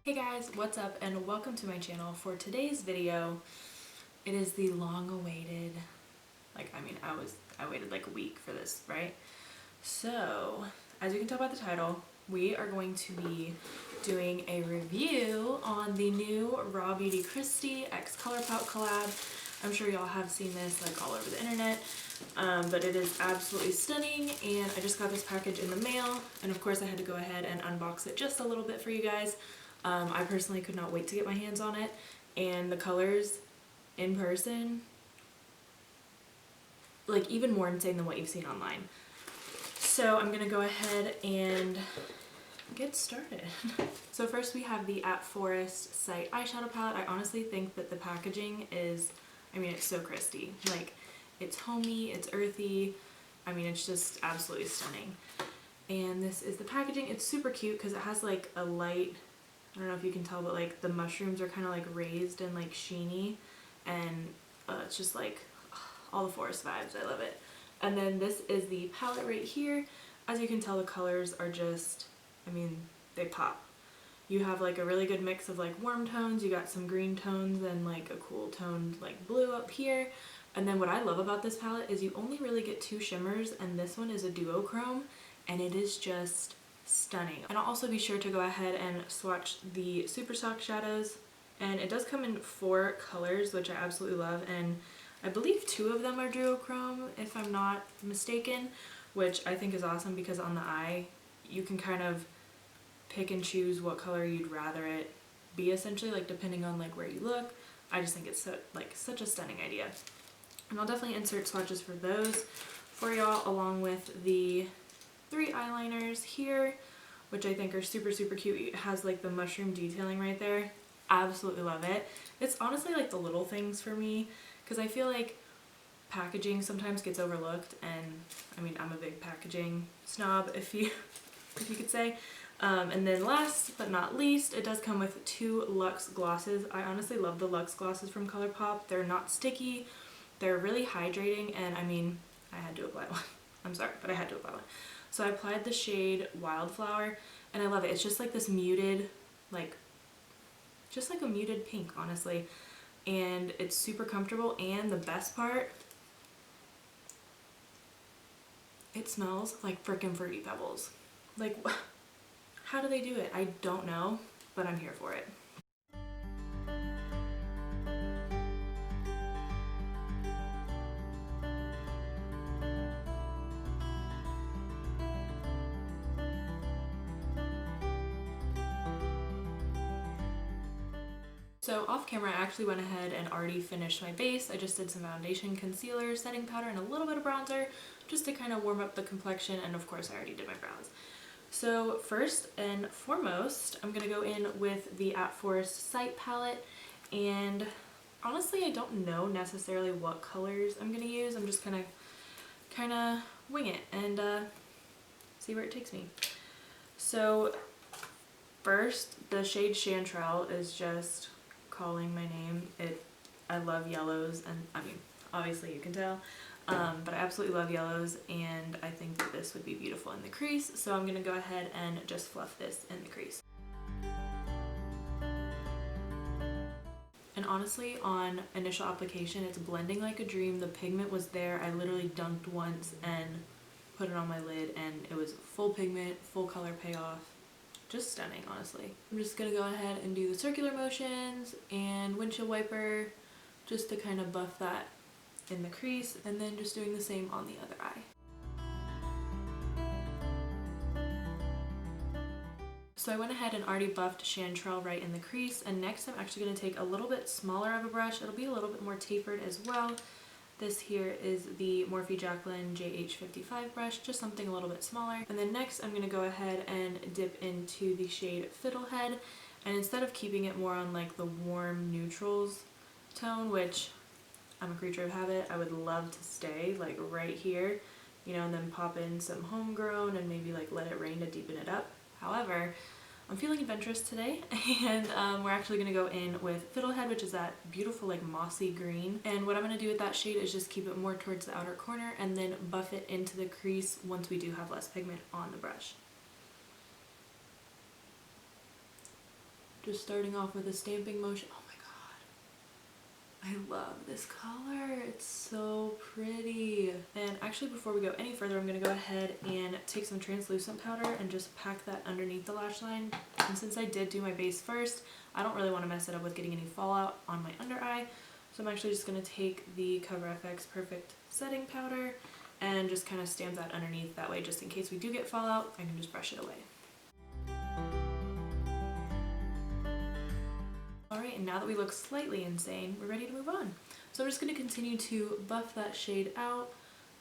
Hey guys, what's up and welcome to my channel. For today's video, it is the long-awaited, I waited like a week for this, right? So, as you can tell by the title, we are going to be doing a review on the new RawBeautyKristi x Colourpop collab. I'm sure y'all have seen this like all over the internet, but it is absolutely stunning, and I just got this package in the mail, and of course I had to go ahead and unbox it just a little bit for you guys. I personally could not wait to get my hands on it, and the colors in person, like even more insane than what you've seen online. So I'm gonna go ahead and get started. So first we have the At Forest Sight eyeshadow palette. I honestly think that the packaging is, it's so Kristi. Like, it's homey, it's earthy. It's just absolutely stunning. And this is the packaging. It's super cute because it has like a light, I don't know if you can tell, but like the mushrooms are kind of like raised and like sheeny, and it's just like all the forest vibes. I love it. And then this is the palette right here. As you can tell, the colors are just, they pop. You have like a really good mix of like warm tones, you got some green tones and like a cool toned like blue up here. And then what I love about this palette is you only really get two shimmers, and this one is a duochrome, and it is just stunning. And I'll also be sure to go ahead and swatch the Super Soft shadows, and it does come in 4 colors, which I absolutely love, and I believe 2 of them are duochrome if I'm not mistaken, which I think is awesome because on the eye you can kind of pick and choose what color you'd rather it be, essentially, like depending on like where you look. I just think it's so, like, such a stunning idea. And I'll definitely insert swatches for those for y'all, along with the 3 eyeliners here, which I think are super cute. It has like the mushroom detailing right there. Absolutely love it. It's honestly like the little things for me, because I feel like packaging sometimes gets overlooked, and I'm a big packaging snob, if you could say. And then last but not least, it does come with 2 Luxe glosses. I honestly love the Luxe glosses from Colourpop. They're not sticky, they're really hydrating, and I had to apply one. I'm sorry, but I had to apply one. So I applied the shade Wildflower, and I love it. It's just like this muted, just like a muted pink, honestly. And it's super comfortable, and the best part, it smells like frickin' Fruity Pebbles. Like, how do they do it? I don't know, but I'm here for it. So off camera, I actually went ahead and already finished my base. I just did some foundation, concealer, setting powder, and a little bit of bronzer just to kind of warm up the complexion, and of course I already did my brows. So first and foremost, I'm going to go in with the At Forest Sight palette, and honestly I don't know necessarily what colors I'm going to use. I'm just going to kind of wing it and see where it takes me. So first, the shade Chanterelle is just calling my name. I love yellows, and obviously you can tell, but I absolutely love yellows, and I think that this would be beautiful in the crease, so I'm gonna go ahead and just fluff this in the crease. And honestly, on initial application, it's blending like a dream. The pigment was there. I literally dunked once and put it on my lid, and it was full pigment, full color payoff. Just stunning, honestly. I'm just gonna go ahead and do the circular motions and windshield wiper just to kind of buff that in the crease, and then just doing the same on the other eye. So I went ahead and already buffed Chanterelle right in the crease, and next I'm actually going to take a little bit smaller of a brush. It'll be a little bit more tapered as well. This here is the Morphe Jacqueline JH55 brush, just something a little bit smaller. And then next I'm going to go ahead and dip into the shade Fiddlehead, and instead of keeping it more on like the warm neutrals tone, which I'm a creature of habit, I would love to stay like right here, and then pop in some homegrown and maybe like Let It Rain to deepen it up. However, I'm feeling adventurous today, and we're actually going to go in with Fiddlehead, which is that beautiful like mossy green. And what I'm going to do with that shade is just keep it more towards the outer corner and then buff it into the crease once we do have less pigment on the brush. Just starting off with a stamping motion. Oh my god. I love this color. It's so pretty. And actually before we go any further, I'm going to go ahead and take some translucent powder and just pack that underneath the lash line. And since I did do my base first, I don't really want to mess it up with getting any fallout on my under eye. So I'm actually just going to take the Cover FX Perfect Setting Powder and just kind of stamp that underneath. That way, just in case we do get fallout, I can just brush it away. Alright, and now that we look slightly insane, we're ready to move on. So I'm just going to continue to buff that shade out.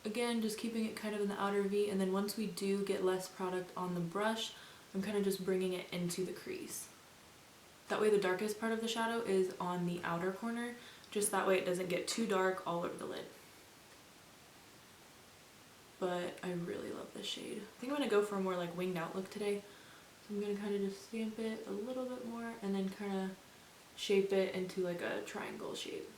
Again, just keeping it kind of in the outer V, and then once we do get less product on the brush, I'm kind of just bringing it into the crease. That way the darkest part of the shadow is on the outer corner, just that way it doesn't get too dark all over the lid. But I really love this shade. I think I'm going to go for a more like winged out look today. So I'm going to kind of just stamp it a little bit more and then kind of shape it into like a triangle shape.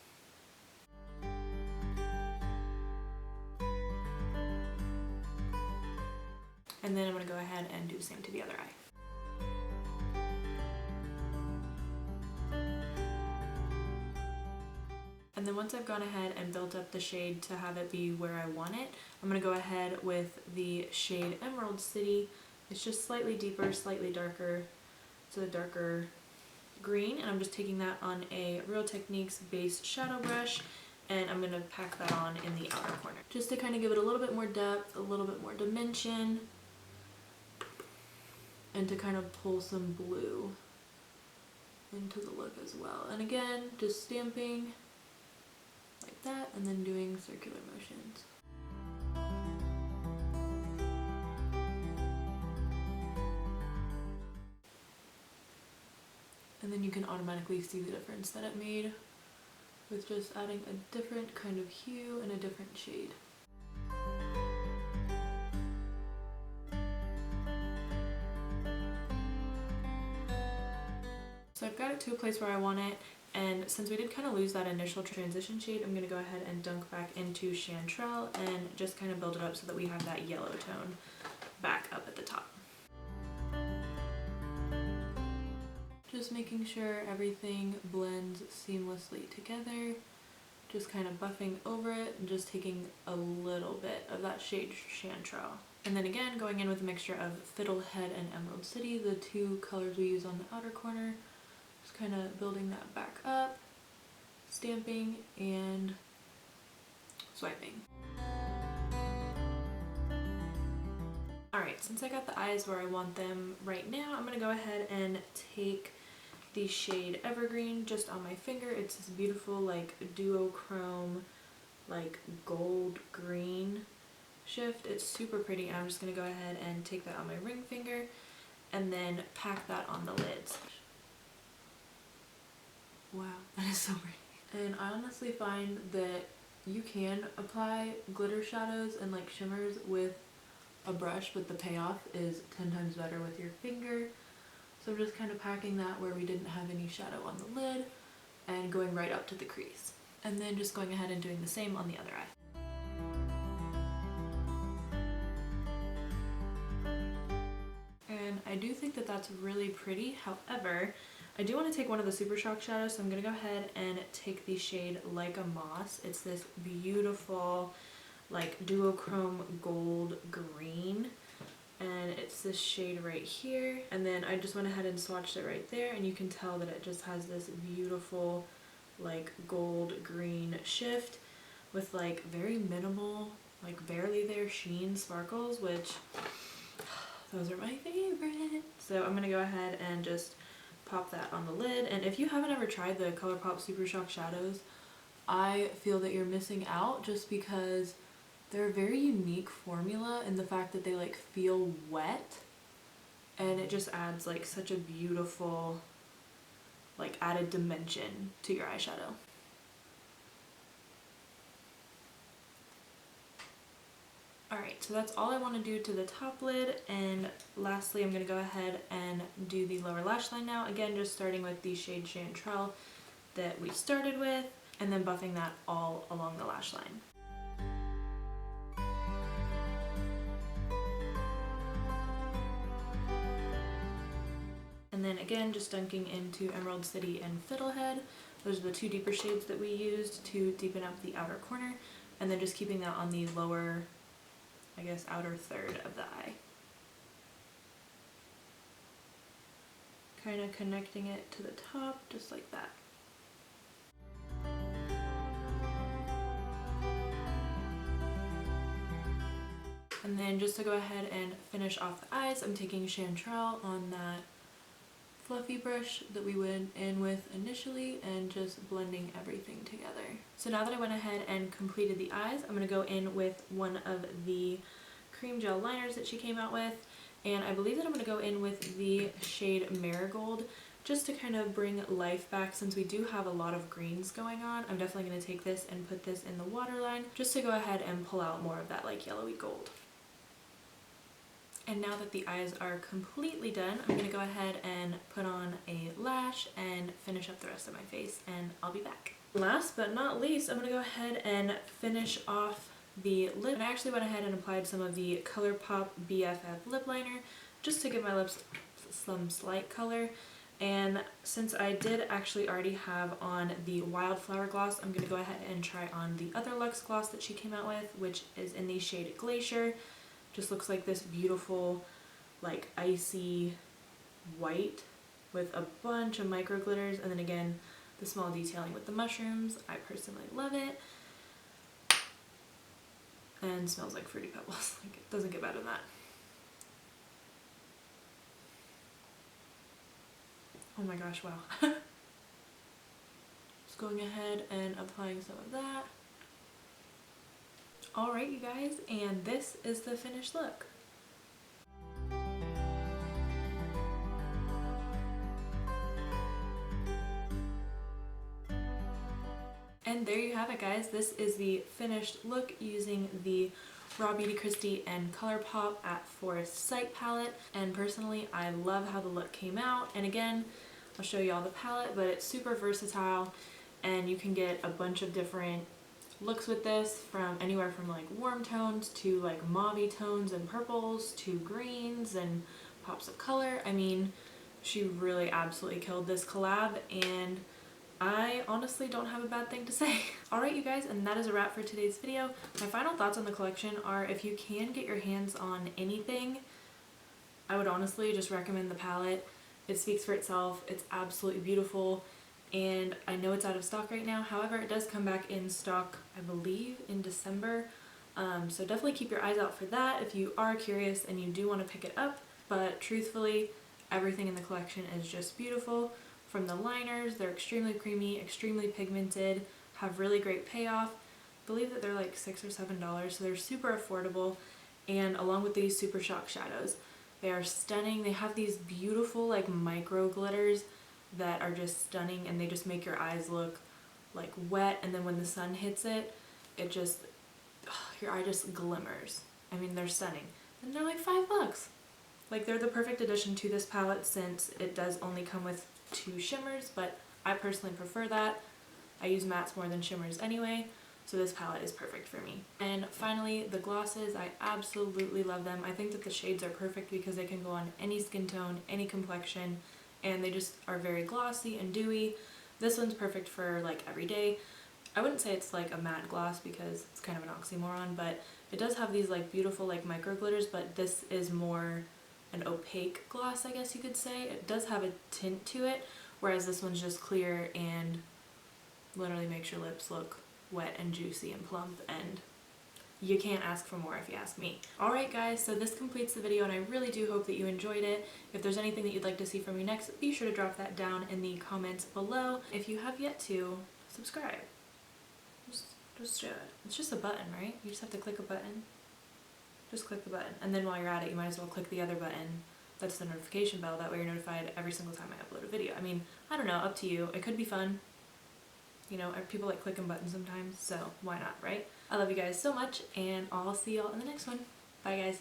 And then I'm going to go ahead and do the same to the other eye. And then once I've gone ahead and built up the shade to have it be where I want it, I'm going to go ahead with the shade Emerald City. It's just slightly deeper, slightly darker. It's a darker green, and I'm just taking that on a Real Techniques base shadow brush, and I'm going to pack that on in the outer corner. Just to kind of give it a little bit more depth, a little bit more dimension, and to kind of pull some blue into the look as well. And again, just stamping like that and then doing circular motions. And then you can automatically see the difference that it made with just adding a different kind of hue and a different shade. So I've got it to a place where I want it, and since we did kind of lose that initial transition shade, I'm going to go ahead and dunk back into Chanterelle and just kind of build it up so that we have that yellow tone back up at the top. Just making sure everything blends seamlessly together, just kind of buffing over it and just taking a little bit of that shade Chanterelle. And then again, going in with a mixture of Fiddlehead and Emerald City, the two colors we use on the outer corner. Just kind of building that back up, stamping and swiping. Alright, since I got the eyes where I want them right now, I'm going to go ahead and take the shade Evergreen just on my finger. It's this beautiful like duochrome like gold green shift. It's super pretty, and I'm just going to go ahead and take that on my ring finger and then pack that on the lids. Wow, that is so pretty. And I honestly find that you can apply glitter shadows and like shimmers with a brush, but the payoff is 10 times better with your finger. So I'm just kind of packing that where we didn't have any shadow on the lid and going right up to the crease. And then just going ahead and doing the same on the other eye. And I do think that that's really pretty. However, I do want to take one of the Super Shock shadows, so I'm going to go ahead and take the shade Like a Moss. It's this beautiful like duochrome gold green, and it's this shade right here. And then I just went ahead and swatched it right there, and you can tell that it just has this beautiful like gold green shift with like very minimal, like barely there sheen sparkles, which those are my favorite. So I'm going to go ahead and just pop that on the lid. And if you haven't ever tried the Colourpop Super Shock shadows, I feel that you're missing out, just because they're a very unique formula in the fact that they like feel wet, and it just adds like such a beautiful like added dimension to your eyeshadow. Alright, so that's all I want to do to the top lid, and lastly I'm going to go ahead and do the lower lash line now. Again, just starting with the shade Chanterelle that we started with, and then buffing that all along the lash line. And then again, just dunking into Emerald City and Fiddlehead. Those are the two deeper shades that we used to deepen up the outer corner, and then just keeping that on the lower, I guess, outer third of the eye. Kind of connecting it to the top, just like that. And then just to go ahead and finish off the eyes, I'm taking Chanterelle on that fluffy brush that we went in with initially and just blending everything together. So now that I went ahead and completed the eyes, I'm going to go in with one of the cream gel liners that she came out with, and I believe that I'm going to go in with the shade Marigold just to kind of bring life back since we do have a lot of greens going on. I'm definitely going to take this and put this in the waterline just to go ahead and pull out more of that like yellowy gold. And now that the eyes are completely done, I'm going to go ahead and put on a lash and finish up the rest of my face, and I'll be back. Last but not least, I'm going to go ahead and finish off the lip. And I actually went ahead and applied some of the Colourpop BFF lip liner just to give my lips some slight color. And since I did actually already have on the Wildflower gloss, I'm going to go ahead and try on the other Luxe gloss that she came out with, which is in the shade Glacier. Just looks like this beautiful, like icy white with a bunch of micro glitters, and then again the small detailing with the mushrooms. I personally love it, and smells like Fruity Pebbles. Like, it doesn't get better than that. Oh my gosh, wow. Just going ahead and applying some of that. Alright you guys, and this is the finished look. And there you have it guys, this is the finished look using the RawBeautyKristi and Colourpop at Forest Sight palette, and personally I love how the look came out. And again, I'll show you all the palette, but it's super versatile and you can get a bunch of different looks with this, from anywhere from like warm tones to like mauve tones and purples to greens and pops of color. I mean, she really absolutely killed this collab, and I honestly don't have a bad thing to say. Alright you guys, and that is a wrap for today's video. My final thoughts on the collection are, if you can get your hands on anything, I would honestly just recommend the palette. It speaks for itself. It's absolutely beautiful. And I know it's out of stock right now. However, it does come back in stock, I believe, in December. So definitely keep your eyes out for that if you are curious and you do want to pick it up. But truthfully, everything in the collection is just beautiful. From the liners, they're extremely creamy, extremely pigmented, have really great payoff. I believe that they're like $6 or $7, so they're super affordable. And along with these Super Shock shadows, they are stunning. They have these beautiful like micro glitters that are just stunning, and they just make your eyes look like wet, and then when the sun hits it, it just, your eye just glimmers. I mean, they're stunning. And they're like $5. Like, they're the perfect addition to this palette since it does only come with 2 shimmers, but I personally prefer that. I use mattes more than shimmers anyway, so this palette is perfect for me. And finally, the glosses, I absolutely love them. I think that the shades are perfect because they can go on any skin tone, any complexion, and they just are very glossy and dewy. This one's perfect for like every day. I wouldn't say it's like a matte gloss because it's kind of an oxymoron, but it does have these like beautiful like micro glitters, but this is more an opaque gloss, I guess you could say. It does have a tint to it, whereas this one's just clear and literally makes your lips look wet and juicy and plump, and you can't ask for more if you ask me. Alright guys, so this completes the video, and I really do hope that you enjoyed it. If there's anything that you'd like to see from me next, be sure to drop that down in the comments below. If you have yet to, subscribe. Just do it. It's just a button, right? You just have to click a button. Just click the button, and then while you're at it, you might as well click the other button. That's the notification bell. That way you're notified every single time I upload a video. I mean, I don't know, up to you. It could be fun. You know, people like clicking buttons sometimes, so why not, right? I love you guys so much, and I'll see y'all in the next one. Bye guys.